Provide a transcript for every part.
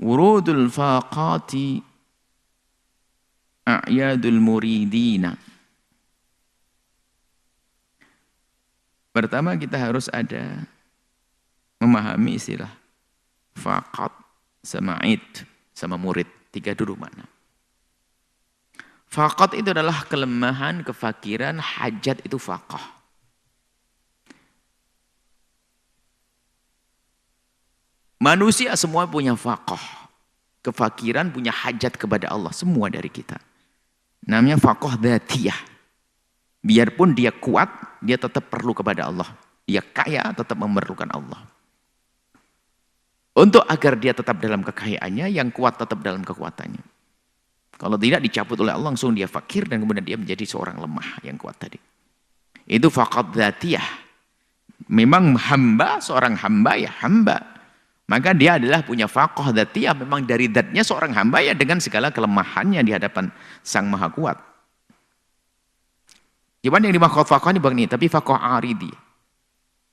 Wurudul faqati a'yadul muridina. Pertama kita harus ada memahami istilah faqat sama id sama murid. Tiga dulu mana. Faqat itu adalah kelemahan, kefakiran, hajat itu faqah. Manusia semua punya faqah. Kefakiran, punya hajat kepada Allah. Semua dari kita. Namanya faqah dzatiyah. Biarpun dia kuat, dia tetap perlu kepada Allah. Dia kaya, tetap memerlukan Allah. Untuk agar dia tetap dalam kekayaannya, yang kuat tetap dalam kekuatannya. Kalau tidak dicabut oleh Allah, langsung dia fakir dan kemudian dia menjadi seorang lemah yang kuat tadi. Itu faqad dzatiyah. Memang hamba, seorang hamba ya hamba. Maka dia adalah punya faqah dzatiyah. Memang dari zatnya seorang hamba ya dengan segala kelemahannya di hadapan Sang Maha Kuat. Cuman yang dimaksud faqah ini begini, tapi faqah aridi.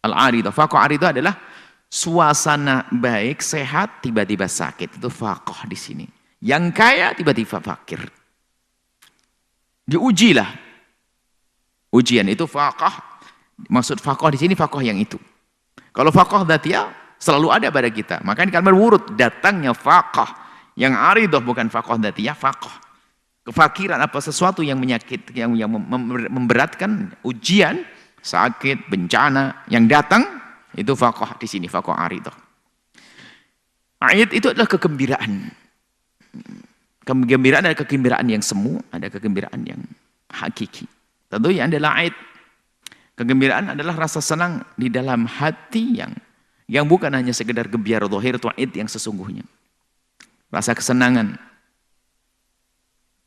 Al-aridah. Faqah aridah adalah suasana baik, sehat, tiba-tiba sakit. Itu faqah di sini. Yang kaya tiba-tiba fakir. Diujilah. Ujian itu faqah. Maksud faqah di sini faqah yang itu. Kalau faqah dzatiyah selalu ada pada kita. Makanya kalimat wurud datangnya faqah. Yang aridah bukan faqah dzatiyah, faqah. Kefakiran apa sesuatu yang menyakit, yang memberatkan, ujian, sakit, bencana yang datang itu faqah di sini, faqah aridah. Ayat itu adalah kegembiraan. Kegembiraan ada kegembiraan yang semu, ada kegembiraan yang hakiki. Tentu yang adalah ait. Kegembiraan adalah rasa senang di dalam hati yang bukan hanya sekedar gebiar zahir, itu ait yang sesungguhnya. Rasa kesenangan.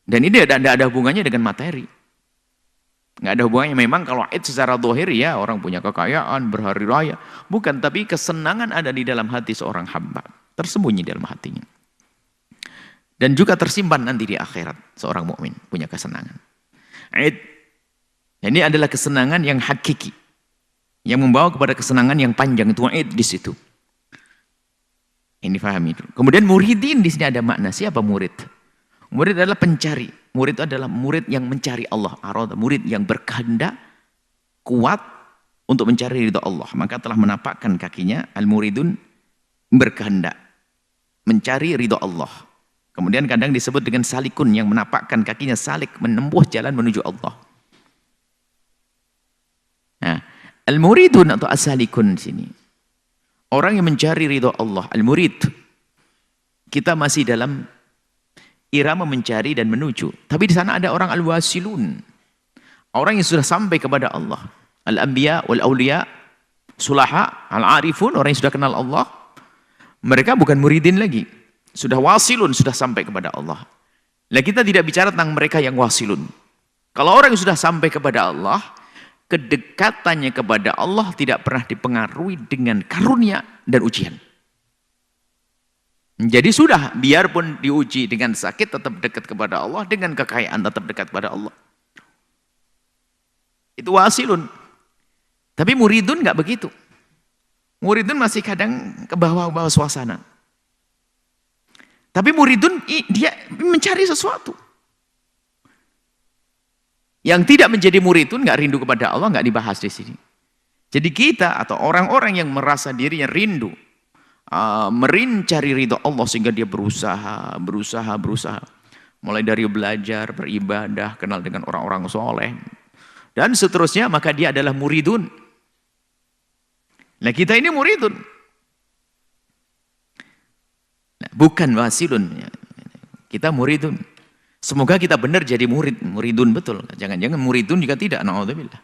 Dan ini tidak ada hubungannya dengan materi. Nggak ada hubungannya. Memang kalau ait secara zahir ya orang punya kekayaan, berhari raya. Bukan, tapi kesenangan ada di dalam hati seorang hamba. Tersembunyi dalam hatinya. Dan juga tersimpan nanti di akhirat seorang mukmin punya kesenangan. Ini adalah kesenangan yang hakiki, yang membawa kepada kesenangan yang panjang, itu id di situ. Ini pahami dulu. Kemudian muridin di sini ada makna. Siapa murid? Murid adalah pencari. Murid adalah murid yang mencari Allah. Murid yang berkehendak kuat untuk mencari ridha Allah. Maka telah menapakkan kakinya al-muridun berkehendak mencari ridha Allah. Kemudian kadang disebut dengan salikun yang menapakkan kakinya salik menempuh jalan menuju Allah. Nah, al-muridun atau as-salikun sini. Orang yang mencari ridha Allah, al-murid. Kita masih dalam irama mencari dan menuju. Tapi di sana ada orang al-wasilun. Orang yang sudah sampai kepada Allah. Al-anbiya wal-awliya, sulaha, al-arifun, orang yang sudah kenal Allah. Mereka bukan muridin lagi. Sudah wasilun, sudah sampai kepada Allah. Nah, kita tidak bicara tentang mereka yang wasilun. Kalau orang yang sudah sampai kepada Allah, kedekatannya kepada Allah tidak pernah dipengaruhi dengan karunia dan ujian. Jadi sudah, biarpun diuji dengan sakit, tetap dekat kepada Allah. Dengan kekayaan, tetap dekat kepada Allah. Itu wasilun. Tapi muridun nggak begitu. Muridun masih kadang ke bawah-bawah suasana. Tapi muridun dia mencari sesuatu. Yang tidak menjadi muridun nggak rindu kepada Allah, nggak dibahas di sini. Jadi kita atau orang-orang yang merasa dirinya rindu, mencari ridho Allah sehingga dia berusaha. Mulai dari belajar, beribadah, kenal dengan orang-orang soleh, dan seterusnya, maka dia adalah muridun. Nah, kita ini muridun. Bukan wasilun. Kita muridun. Semoga kita benar jadi muridun betul. Jangan-jangan muridun juga tidak. Na'udzubillah.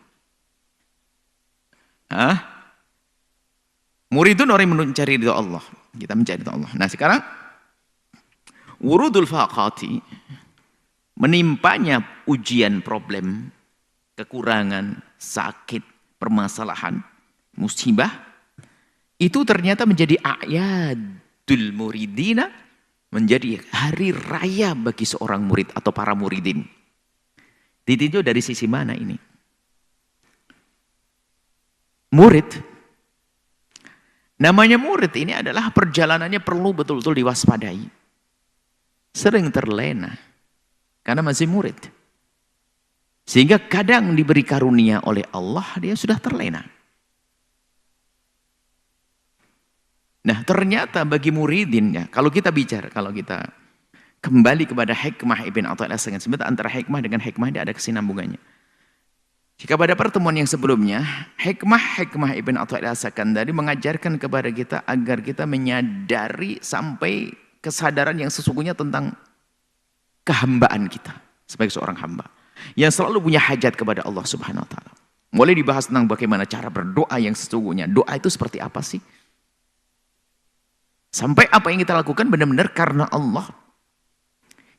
Muridun orang yang mencari ridha Allah. Kita mencari ridha Allah. Nah, sekarang wurudul faqati, menimpanya ujian, problem, kekurangan, sakit, permasalahan, musibah, itu ternyata menjadi a'yadul muridina, menjadi hari raya bagi seorang murid atau para muridin. Ditinjau dari sisi mana ini? Murid Namanya murid ini adalah perjalanannya perlu betul-betul diwaspadai. Sering terlena karena masih murid. Sehingga kadang diberi karunia oleh Allah, dia sudah terlena. Nah, ternyata bagi muridin, ya, kalau kita kembali kepada hikmah Ibn Athaillah, sebenarnya antara hikmah dengan hikmah ini ada kesinambungannya. Jika pada pertemuan yang sebelumnya, hikmah Ibn Athaillah As-Sakandari mengajarkan kepada kita agar kita menyadari sampai kesadaran yang sesungguhnya tentang kehambaan kita sebagai seorang hamba yang selalu punya hajat kepada Allah Subhanahu wa taala. Mulai dibahas tentang bagaimana cara berdoa yang sesungguhnya. Doa itu seperti apa sih? Sampai apa yang kita lakukan benar-benar karena Allah.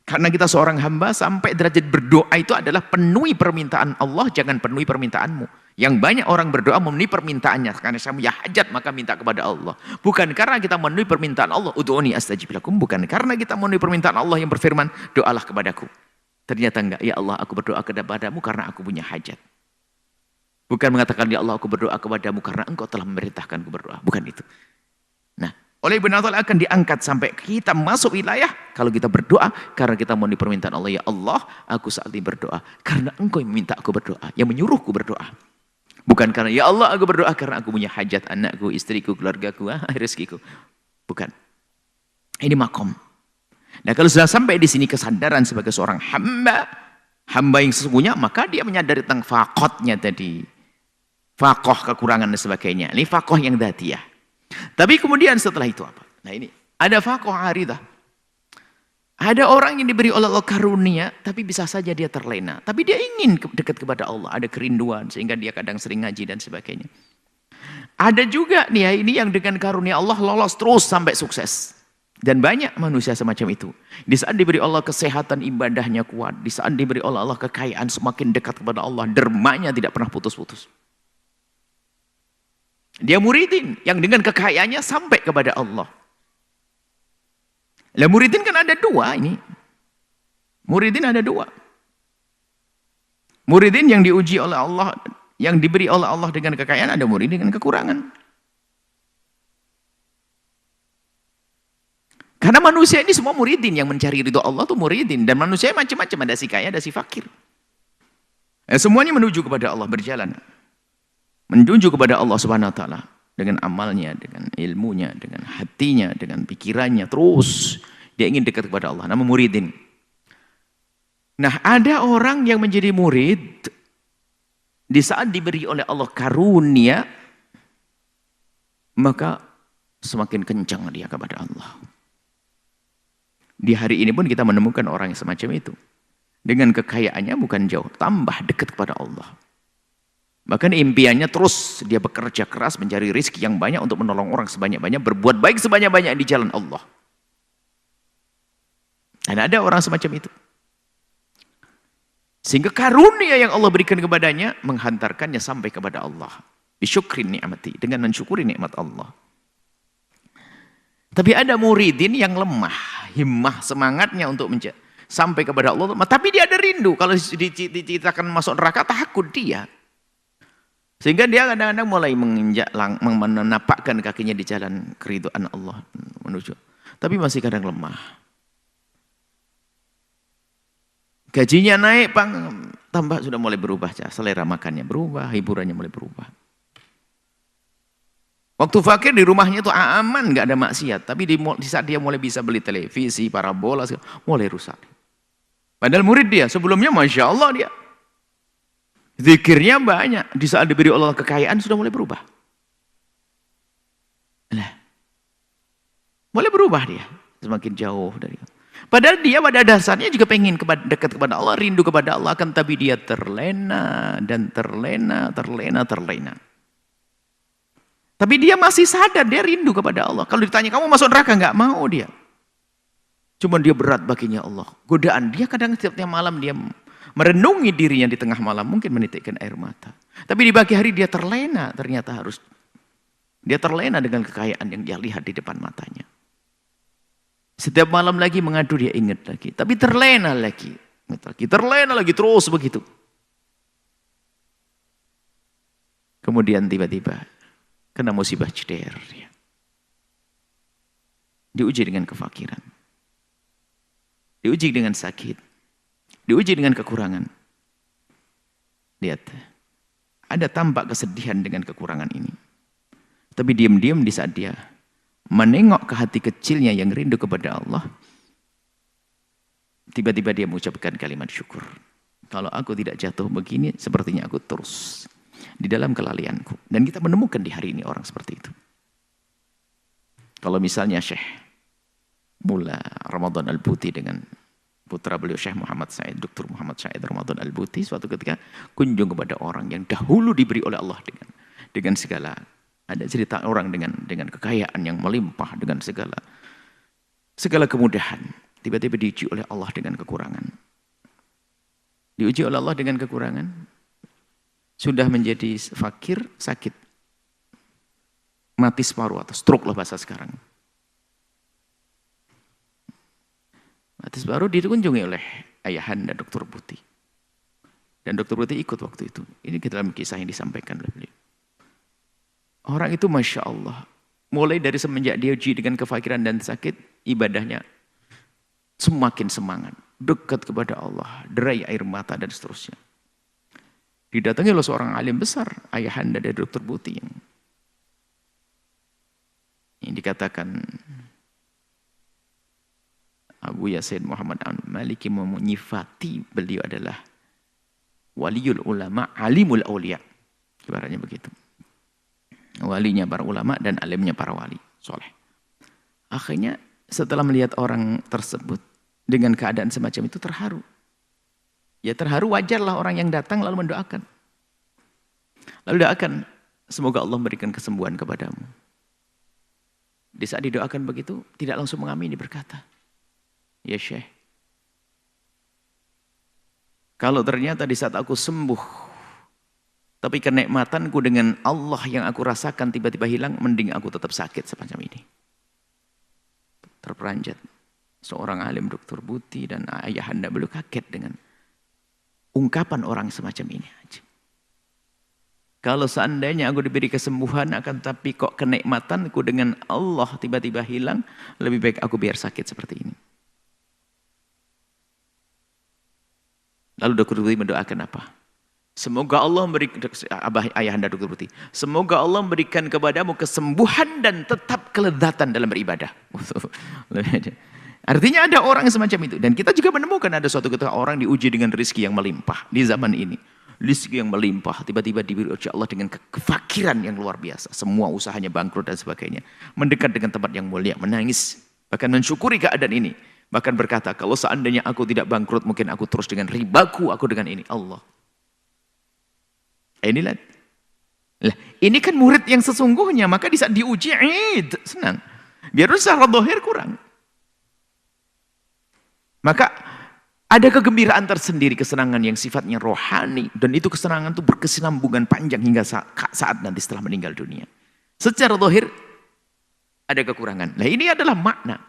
Karena kita seorang hamba, sampai derajat berdoa itu adalah penuhi permintaan Allah, jangan penuhi permintaanmu. Yang banyak orang berdoa memenuhi permintaannya. Karena saya punya hajat maka minta kepada Allah. Bukan karena kita memenuhi permintaan Allah. Ud'uni astajib lakum. Bukan karena kita memenuhi permintaan Allah yang berfirman, doalah kepadaku. Ternyata enggak, ya Allah aku berdoa kepadamu karena aku punya hajat. Bukan mengatakan, ya Allah aku berdoa kepadamu karena engkau telah memerintahkanku berdoa. Bukan itu. Nah, oleh Ibn Athaillah akan diangkat sampai kita masuk wilayah kalau kita berdoa karena kita memenuhi permintaan Allah. Ya Allah, aku saat ini berdoa karena engkau yang meminta aku berdoa, yang menyuruhku berdoa. Bukan karena ya Allah aku berdoa karena aku punya hajat anakku, istriku, keluargaku, rezekiku. Bukan. Ini makom. Nah, kalau sudah sampai di sini kesadaran sebagai seorang hamba yang sesungguhnya, maka dia menyadari tentang faqotnya tadi. Faqoh, kekurangan dan sebagainya. Ini faqoh yang dzatiyah. Tapi kemudian setelah itu apa? Nah ini, ada faqoh aridah. Ada orang yang diberi oleh Allah karunia, tapi bisa saja dia terlena. Tapi dia ingin dekat kepada Allah, ada kerinduan, sehingga dia kadang sering ngaji dan sebagainya. Ada juga nih ya, ini yang dengan karunia Allah lolos terus sampai sukses. Dan banyak manusia semacam itu. Di saat diberi Allah kesehatan, ibadahnya kuat. Di saat diberi oleh Allah kekayaan, semakin dekat kepada Allah. Dermanya tidak pernah putus-putus. Dia muridin yang dengan kekayaannya sampai kepada Allah. Lah muridin kan ada dua ini. Muridin ada dua. Muridin yang diuji oleh Allah, yang diberi oleh Allah dengan kekayaan, ada murid dengan kekurangan. Karena manusia ini semua muridin, yang mencari ridho Allah itu muridin. Dan manusia macam-macam, ada si kaya, ada si fakir. Semuanya menuju kepada Allah, berjalan. Menuju kepada Allah Subhanahu wa taala dengan amalnya, dengan ilmunya, dengan hatinya, dengan pikirannya, terus dia ingin dekat kepada Allah. Nama muridin. Nah, ada orang yang menjadi murid di saat diberi oleh Allah karunia, maka semakin kencang dia kepada Allah. Di hari ini pun kita menemukan orang yang semacam itu. Dengan kekayaannya bukan jauh, tambah dekat kepada Allah. Bahkan impiannya terus dia bekerja keras mencari rezeki yang banyak untuk menolong orang sebanyak-banyak, berbuat baik sebanyak-banyak di jalan Allah. Dan ada orang semacam itu. Sehingga karunia yang Allah berikan kepadanya menghantarkannya sampai kepada Allah. Bisyukrin ni'mati, dengan mensyukuri nikmat Allah. Tapi ada muridin yang lemah, himmah, semangatnya untuk sampai kepada Allah. Tapi dia ada rindu, kalau diceritakan masuk neraka takut dia. Sehingga dia kadang-kadang mulai menapakkan kakinya di jalan keridhaan Allah menuju. Tapi masih kadang lemah. Gajinya naik, tambah sudah mulai berubah. Selera makannya berubah, hiburannya mulai berubah. Waktu fakir di rumahnya itu aman, nggak ada maksiat. Tapi di saat dia mulai bisa beli televisi, parabola, mulai rusak. Padahal murid dia, sebelumnya Masya Allah dia. Zikirnya banyak. Di saat diberi Allah kekayaan sudah mulai berubah. Nah, mulai berubah dia. Semakin jauh dari Allah. Padahal dia pada dasarnya juga pengen dekat kepada Allah, rindu kepada Allah. Tapi dia terlena dan terlena. Tapi dia masih sadar, dia rindu kepada Allah. Kalau ditanya, kamu masuk neraka? Nggak mau dia. Cuma dia berat baginya Allah. Godaan, dia kadang setiap malam dia merenungi dirinya di tengah malam. Mungkin menitikkan air mata. Tapi di pagi hari dia terlena, ternyata harus. Dia terlena dengan kekayaan yang dia lihat di depan matanya. Setiap malam lagi mengadu, dia ingat lagi. Tapi terlena lagi. Terlena lagi, terus begitu. Kemudian tiba-tiba kena musibah ceder. diuji dengan kefakiran, diuji dengan sakit, diuji dengan kekurangan. Lihat, ada tampak kesedihan dengan kekurangan ini. Tapi diam-diam di saat dia menengok ke hati kecilnya yang rindu kepada Allah, tiba-tiba dia mengucapkan kalimat syukur. Kalau aku tidak jatuh begini, sepertinya aku terus di dalam kelalaianku. Dan kita menemukan di hari ini orang seperti itu. Kalau misalnya Syekh Mula Ramadan Al-Buti dengan putra beliau Syekh Muhammad Said, Dr. Muhammad Said Ramadan Al-Buti, suatu ketika kunjung kepada orang yang dahulu diberi oleh Allah dengan segala, ada cerita orang dengan kekayaan yang melimpah, dengan segala kemudahan, tiba-tiba diuji oleh Allah dengan kekurangan. Diuji oleh Allah dengan kekurangan, sudah menjadi fakir, sakit, mati separuh atau stroke lah bahasa sekarang. Mati separuh dikunjungi oleh ayahanda Dr. Buti. Dan Dr. Buti ikut waktu itu. Ini dalam kisah yang disampaikan oleh beliau. Orang itu Masya Allah, mulai dari semenjak dia uji dengan kefakiran dan sakit, ibadahnya semakin semangat, dekat kepada Allah, derai air mata dan seterusnya. Didatangi oleh seorang alim besar, ayahanda dari Dr. Buti, yang dikatakan Abu Yasin Muhammad Maliki menyifati beliau adalah waliul ulama, alimul aulia. Ibaratnya begitu. Walinya para ulama dan alimnya para wali soleh. Akhirnya setelah melihat orang tersebut dengan keadaan semacam itu terharu. Ya terharu, wajarlah orang yang datang lalu mendoakan. Lalu doakan, semoga Allah memberikan kesembuhan kepadamu. Di saat didoakan begitu, tidak langsung mengamini, berkata, ya Syekh, kalau ternyata di saat aku sembuh, tapi kenikmatanku dengan Allah yang aku rasakan tiba-tiba hilang, mending aku tetap sakit semacam ini. Terperanjat. Seorang alim Dr. Buti dan ayahanda beliau kaget dengan ungkapan orang semacam ini. Kalau seandainya aku diberi kesembuhan, akan tapi kok kenikmatanku dengan Allah tiba-tiba hilang, lebih baik aku biar sakit seperti ini. Lalu Dr. Buti mendoakan apa? Semoga Allah memberikan, ayahanda Dr. Buti, semoga Allah memberikan kepadamu kesembuhan dan tetap kelezatan dalam beribadah. Artinya ada orang semacam itu. Dan kita juga menemukan ada suatu ketika orang diuji dengan rezeki yang melimpah di zaman ini. Rezeki yang melimpah, tiba-tiba diberi oleh Allah dengan kefakiran yang luar biasa. Semua usahanya bangkrut dan sebagainya. Mendekat dengan tempat yang mulia, menangis. Bahkan mensyukuri keadaan ini. Bahkan berkata, kalau seandainya aku tidak bangkrut, mungkin aku terus dengan ribaku, aku dengan ini. Allah. Inilah. Lah, ini kan murid yang sesungguhnya, maka di saat diuji, senang. Biarpun secara zahir kurang. Maka ada kegembiraan tersendiri, kesenangan yang sifatnya rohani. Dan itu kesenangan itu berkesinambungan panjang hingga saat nanti setelah meninggal dunia. Secara zahir ada kekurangan. Nah ini adalah makna.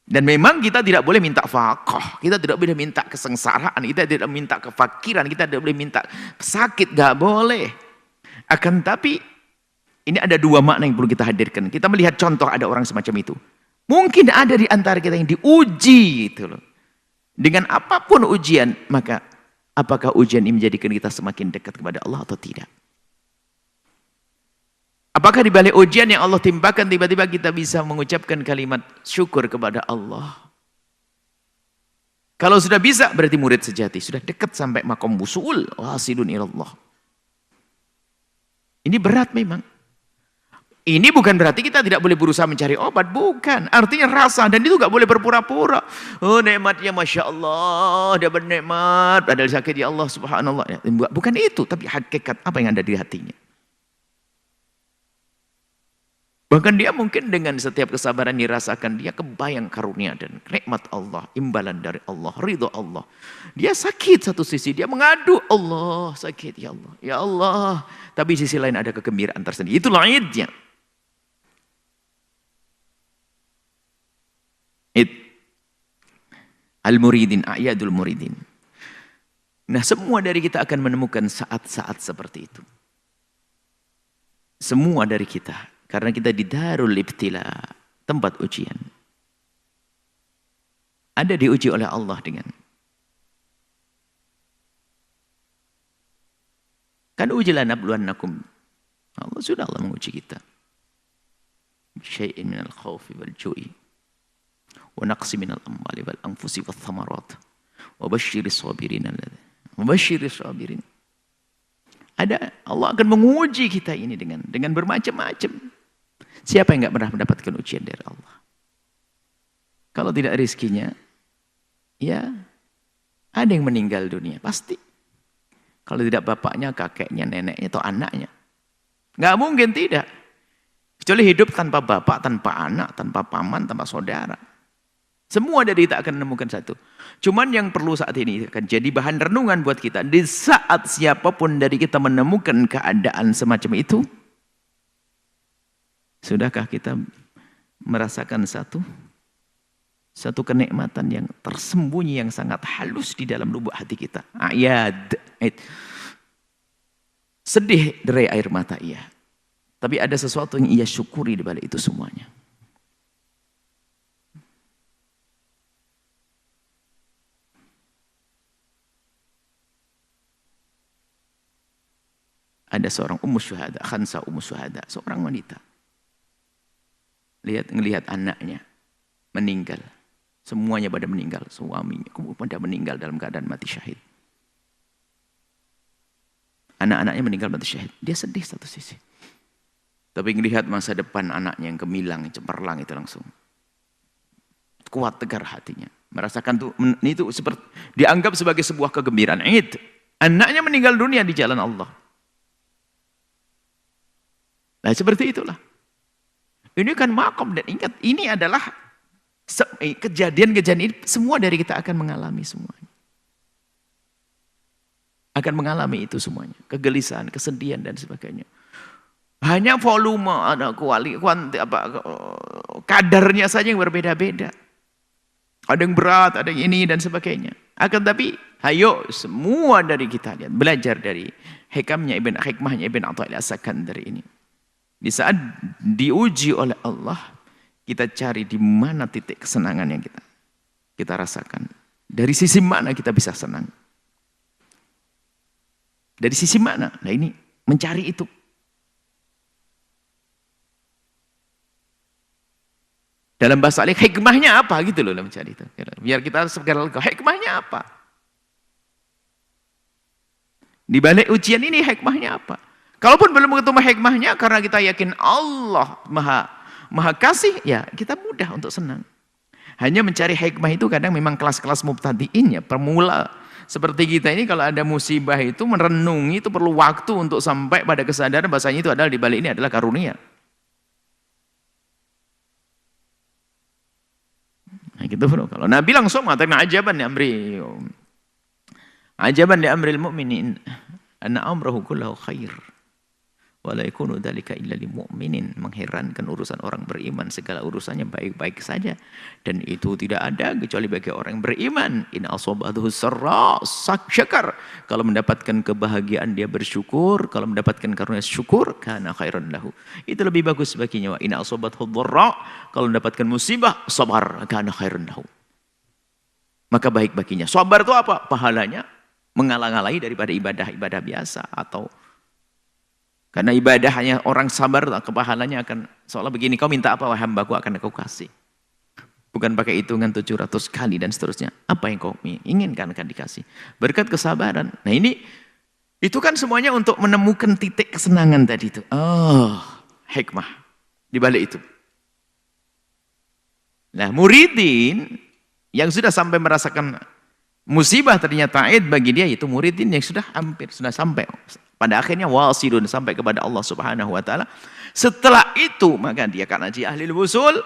Dan memang kita tidak boleh minta faqah. Kita tidak boleh minta kesengsaraan. Kita tidak minta kefakiran. Kita tidak boleh minta sakit. Gak boleh. Akan tapi ini ada dua makna yang perlu kita hadirkan. Kita melihat contoh ada orang semacam itu. Mungkin ada di antara kita yang diuji gitu loh. Dengan apapun ujian, maka apakah ujian ini menjadikan kita semakin dekat kepada Allah atau tidak? Apakah di balik ujian yang Allah timpakan tiba-tiba kita bisa mengucapkan kalimat syukur kepada Allah? Kalau sudah bisa berarti murid sejati, sudah dekat sampai maqam wusul, wasilun ilallah. Ini berat memang. Ini bukan berarti kita tidak boleh berusaha mencari obat, bukan. Artinya rasa, dan itu gak boleh berpura-pura. Oh nikmatnya Masya Allah, dia bernikmat, padahal sakit ya Allah subhanallah. Bukan itu, tapi hakikat apa yang ada di hatinya. Bahkan dia mungkin dengan setiap kesabaran dirasakan, dia kebayang karunia dan nikmat Allah, imbalan dari Allah, ridho Allah. Dia sakit satu sisi, dia mengadu, Allah sakit ya Allah, ya Allah. Tapi sisi lain ada kegembiraan tersendiri, itulah idnya. Al-muridin, a'yadul muridin. Nah semua dari kita akan menemukan saat-saat seperti itu. Semua dari kita. Karena kita di darul ibtila. tempat ujian. Ada diuji oleh Allah dengan. Kan ujilah nabluwannakum. Allah sudah Allah menguji kita. Syai'in minal khawfi wal ju'i. Wa naqsi minal amwali wal anfusi wal thamarat. Wa basyiris sabirin. Wa basyiris sabirin. Ada, Allah akan menguji kita ini dengan bermacam-macam. Siapa yang enggak pernah mendapatkan ujian dari Allah? Kalau tidak rezekinya, ya ada yang meninggal dunia, pasti. Kalau tidak bapaknya, kakeknya, neneknya, atau anaknya. Nggak mungkin tidak. Kecuali hidup tanpa bapak, tanpa anak, tanpa paman, tanpa saudara. Semua dari kita akan menemukan satu. Cuman yang perlu saat ini akan jadi bahan renungan buat kita. Di saat siapapun dari kita menemukan keadaan semacam itu, sudahkah kita merasakan satu kenikmatan yang tersembunyi yang sangat halus di dalam lubuk hati kita? Ayat. Sedih derai air mata iya. Tapi ada sesuatu yang ia syukuri di balik itu semuanya. Ada seorang syuhada, Khansa syuhada, seorang wanita. Ngelihat anaknya meninggal. Semuanya pada meninggal, suaminya pada meninggal dalam keadaan mati syahid. Anak-anaknya meninggal mati syahid. Dia sedih satu sisi. Tapi ngelihat masa depan anaknya yang gemilang, cemerlang itu langsung kuat tegar hatinya. Merasakan itu seperti dianggap sebagai sebuah kegembiraan. Anaknya meninggal dunia di jalan Allah. Nah seperti itulah. Ini kan makom, dan ingat ini adalah kejadian-kejadian ini semua dari kita akan mengalami semuanya. Akan mengalami itu semuanya. Kegelisahan, kesedihan dan sebagainya. Hanya volume, ada kadarnya saja yang berbeda-beda. Ada yang berat, ada yang ini dan sebagainya. Akan tapi, ayo semua dari kita lihat, belajar dari hikmahnya Ibn Athaillah As-Sakandari ini. Di saat diuji oleh Allah, kita cari di mana titik kesenangan yang kita rasakan. Dari sisi mana kita bisa senang? Dari sisi mana? Nah ini, mencari itu. Dalam bahasa Arab, hikmahnya apa gitu loh mencari itu. Biar kita segera lega, hikmahnya apa? Di balik ujian ini hikmahnya apa? Kalaupun belum ketemu hikmahnya, karena kita yakin Allah maha kasih, ya kita mudah untuk senang. Hanya mencari hikmah itu kadang memang kelas-kelas mubtadi'in ya, permula. Seperti kita ini kalau ada musibah itu merenungi, itu perlu waktu untuk sampai pada kesadaran bahasanya itu adalah di balik ini adalah karunia. Nah gitu bro. Kalau Nabi langsung mengatakan ajaban li amril mu'minin anna amrahu kullahu khair. Wala yakunu dzalika illa lil mu'minin. Mengherankan urusan orang beriman, segala urusannya baik-baik saja, dan itu tidak ada kecuali bagi orang yang beriman. In asabathu sarra syakar. Kalau mendapatkan kebahagiaan dia bersyukur, kalau mendapatkan karunia syukur, kana khairan lahu. Itu lebih bagus baginya. Wa in asabathu dharra, kalau mendapatkan musibah, sabar, kana khairan lahu. Maka baik baginya. Sabar itu apa? Pahalanya mengalang-alangi daripada ibadah-ibadah biasa, atau karena ibadah hanya orang sabar, kepahalanya akan seolah begini, kau minta apa wahai hambaku akan aku kasih. Bukan pakai hitungan 700 kali dan seterusnya. Apa yang kau inginkan akan dikasih. Berkat kesabaran. Nah ini, itu kan semuanya untuk menemukan titik kesenangan tadi itu. Oh, hikmah di balik itu. Nah muridin yang sudah sampai merasakan musibah ternyata aid bagi dia, itu muridin yang sudah sampai. Pada akhirnya wasilun, sampai kepada Allah Subhanahu wa taala. Setelah itu maka dia karena dia ahli wusul,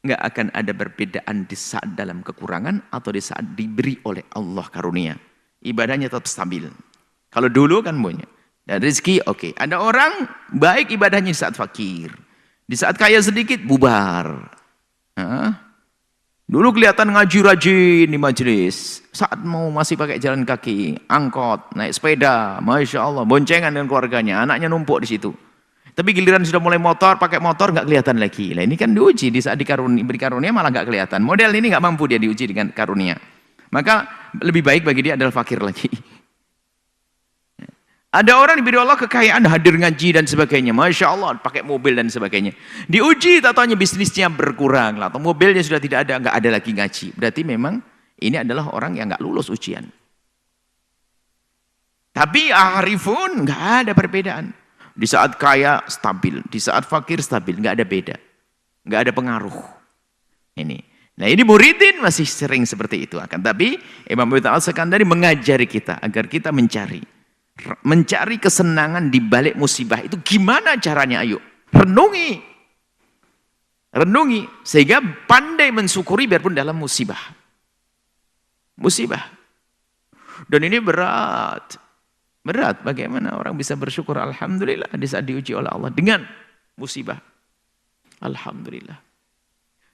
enggak akan ada perbedaan di saat dalam kekurangan atau di saat diberi oleh Allah karunia. Ibadahnya tetap stabil. Kalau dulu kan punya. Dan rezeki oke. Ada orang baik ibadahnya di saat fakir. Di saat kaya sedikit bubar. Dulu kelihatan ngaji rajin di majelis. Saat mau masih pakai jalan kaki, angkot, naik sepeda, Masya Allah, boncengan dengan keluarganya, anaknya numpuk di situ. Tapi giliran sudah mulai motor, pakai motor nggak kelihatan lagi. Lah ini kan diuji di saat diberi karunia malah nggak kelihatan. Model ini nggak mampu dia diuji dengan karunia. Maka lebih baik bagi dia adalah fakir lagi. Ada orang diberi Allah kekayaan, hadir ngaji dan sebagainya. Masya Allah, pakai mobil dan sebagainya. Diuji, tak taunya bisnisnya berkurang lah. Atau mobilnya sudah tidak ada, nggak ada lagi ngaji. Berarti memang ini adalah orang yang nggak lulus ujian. Tapi arifun nggak ada perbedaan. Di saat kaya stabil, di saat fakir stabil, nggak ada beda, nggak ada pengaruh. Ini, nah ini muridin masih sering seperti itu. Akan tapi Imam Abu Al-Sakandari mengajari kita agar kita mencari kesenangan di balik musibah itu gimana caranya? Ayo renungi, renungi sehingga pandai mensyukuri biarpun dalam musibah. Dan ini berat. Berat, bagaimana orang bisa bersyukur alhamdulillah di saat diuji oleh Allah dengan musibah. Alhamdulillah.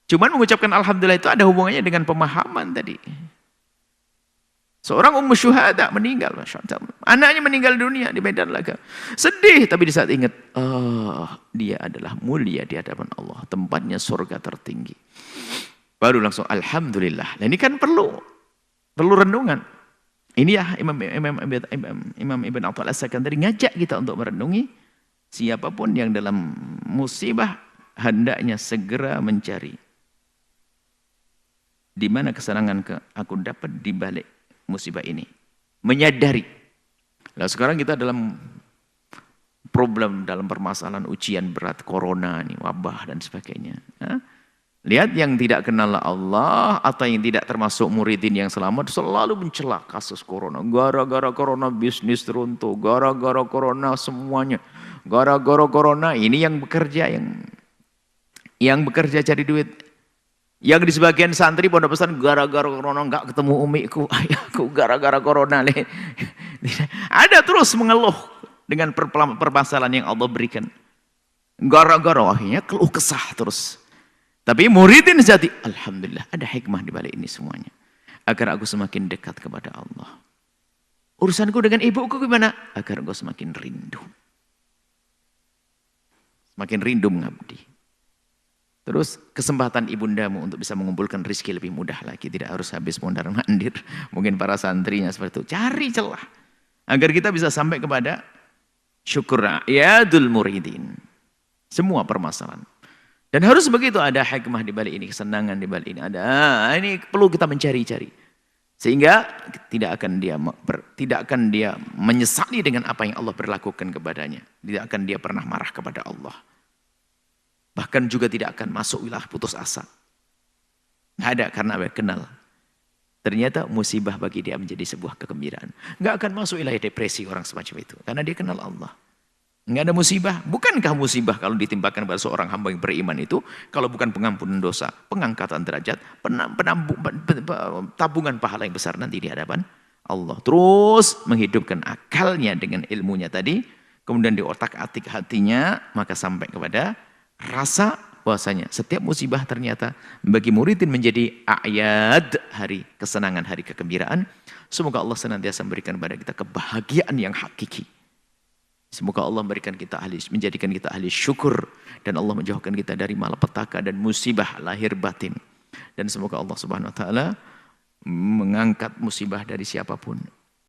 Cuman mengucapkan alhamdulillah itu ada hubungannya dengan pemahaman tadi. Seorang ummu syuhada meninggal, Masya Allah. Anaknya meninggal dunia di medan laga. Sedih, tapi di saat ingat, dia adalah mulia di hadapan Allah. Tempatnya surga tertinggi. Baru langsung alhamdulillah. Nah, ini kan perlu renungan. Ini ya Imam Ibn Attal As-Sakandari ngajak kita untuk merenungi siapapun yang dalam musibah hendaknya segera mencari di mana kesenangan aku dapat di balik musibah ini. Menyadari. Nah, sekarang kita dalam problem, dalam permasalahan ujian berat corona nih, wabah dan sebagainya. Lihat yang tidak kenal Allah atau yang tidak termasuk muridin yang selamat selalu mencela kasus corona. Gara-gara corona bisnis runtuh, gara-gara corona semuanya. Gara-gara corona ini yang bekerja yang bekerja cari duit. Yang di sebagian santri pondok pesantren gara-gara corona enggak ketemu umiku, ayahku gara-gara corona. Ada terus mengeluh dengan permasalahan yang Allah berikan. Gara-gara akhirnya keluh kesah terus. Tapi muridin sejati, alhamdulillah ada hikmah di balik ini semuanya. Agar aku semakin dekat kepada Allah. Urusanku dengan ibuku gimana? Agar engkau semakin rindu. Semakin rindu mengabdi. Terus kesempatan ibundamu untuk bisa mengumpulkan rezeki lebih mudah lagi. Tidak harus habis mondar-mandir. Mungkin para santrinya seperti itu. Cari celah. Agar kita bisa sampai kepada syukur ra'yadul muridin. Semua permasalahan. Dan harus begitu, ada hikmah di balik ini, kesenangan di balik ini. Ini perlu kita mencari-cari. Sehingga tidak akan dia menyesali dengan apa yang Allah berlakukan kepadanya. Tidak akan dia pernah marah kepada Allah. Bahkan juga tidak akan masuk wilayah putus asa. Nggak ada, karena dia kenal. Ternyata musibah bagi dia menjadi sebuah kegembiraan. Nggak akan masuk wilayah depresi orang semacam itu. Karena dia kenal Allah. Nggak ada musibah. Bukankah musibah kalau ditimpakan pada seorang hamba yang beriman itu, kalau bukan pengampunan dosa, pengangkatan derajat, tabungan pahala yang besar nanti di hadapan Allah. Terus menghidupkan akalnya dengan ilmunya tadi, kemudian di otak-atik hatinya, maka sampai kepada rasa bahwasanya setiap musibah ternyata bagi muridin menjadi a'yad, hari kesenangan, hari kegembiraan. Semoga Allah senantiasa memberikan kepada kita kebahagiaan yang hakiki. Semoga Allah menjadikan kita ahli syukur. Dan Allah menjauhkan kita dari malapetaka dan musibah lahir batin. Dan semoga Allah Subhanahu wa ta'ala mengangkat musibah dari siapapun.